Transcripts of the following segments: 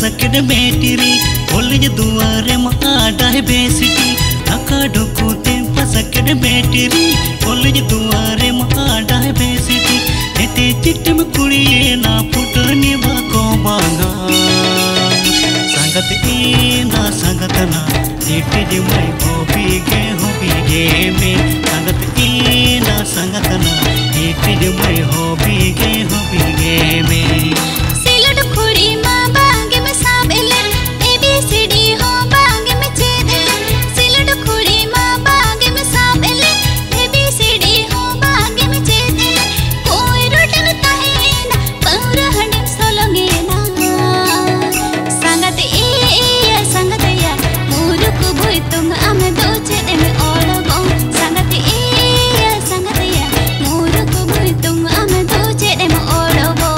सकड मेटिरी ओलिज दुआरे माडा है बेसिटी ढाका ढुकुते सकड मेटिरी ओलिज दुआरे माडा है बेसिटी एते चिट्टम कुड़िए ना फुटनी बाको बांगा संगत ना संगत ना नीटिज मैं होबीगे में संगत ना संगत ना नीटिज मैं होबीगे में सिलड खुड़ी मां बांगे में साबेले ABCD हो बांगे में चेदले सिलड खुड़ी मां बांगे में साबेले ABCD हो बांगे में चेदले कोई रोटन ताहेना पौरा हंडम सोलोंगे ना संगत या संगत या मुरुक भुई तुम आम दो चेदे में ओड़बो संगत या संगत या मुरुक भुई तुम आम दो चेदे में ओड़बो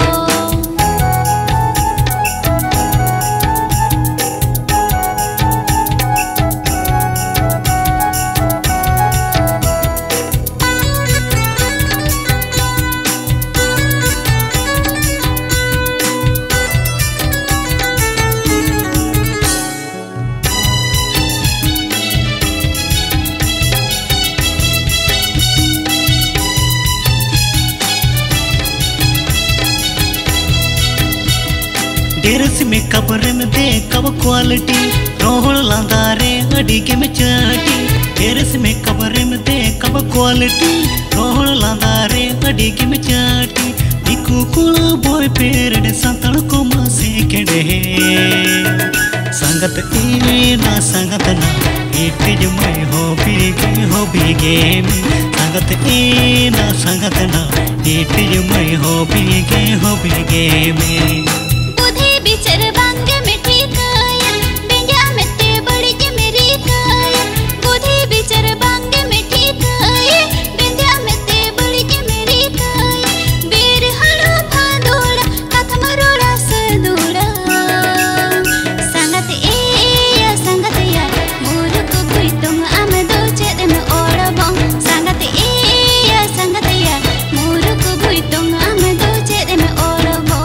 डेरस में कबर में दे कब क्वालिटी रोहड़ लांदारे अडिगे में चाटी डेरस में कबर में दे कब क्वालिटी रोहड़ लांदारे अडिगे में चाटी दिकु कुला बॉय पेरड संतल को मासे केड़े संगत ना संगत ना इटिज मैं होबीगे में संगत ना संगत ना इटिज मैं होबीगे में बिचर बांगे में ठीक आया बेंजा में ते बड़ी के मेरी काया बुधी बिचर बांगे में ठीक आया बेंजा में ते बड़ी के मेरी काया बेर हलो फादोड़ा कथ मरोड़ा सदोड़ा संगत या मुरुक भुई तुम आम दो चेद में ओड़बो संगत या मुरुक भुई तुम आम दो चेद में ओड़बो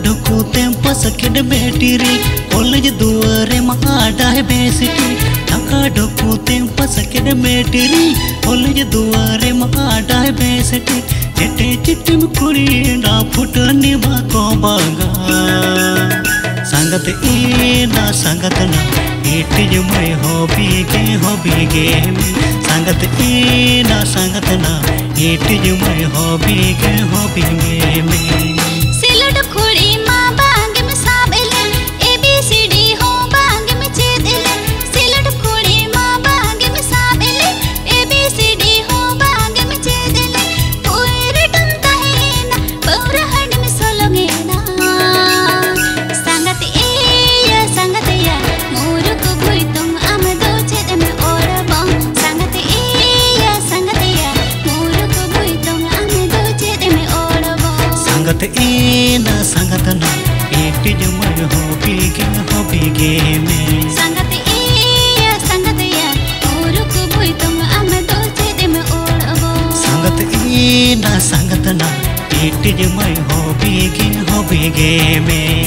ढुकू तेंपा सकड मेटिरी ओलिज दुआरे माडा है बेसिटी ढाका ढुकू तेंपा सकड मेटिरी ओलिज दुआरे माडा है बेसिटी एटे चिट्टम कुड़ी ना फुटनी बाको बांगा संगत ना संगत ना इटिज मैं होबीगे में संगत ना संगत ना इटिज मैं होबीगे में सिलड खुड़ी मां बांगे में साबेले ABCD हो बांगे में चेदले सिलड खुड़ी मां बांगे में साबेले ABCD हो बांगे में चेदले कोई रिटम ताहेना पौरा हंड में सोलोंगे ना संगत या मुरुक भुई तुम आम दो चेद में ओड़बो संगत या मुरुक भुई तुम आम दो चेद में ओड़बो संगत ना संगत ना इटिज मैं होबीगे में संगत या मुरुक भुई तुम आम दो चेद में ओड़बो संगत ना संगत ना इटिज मैं होबीगे में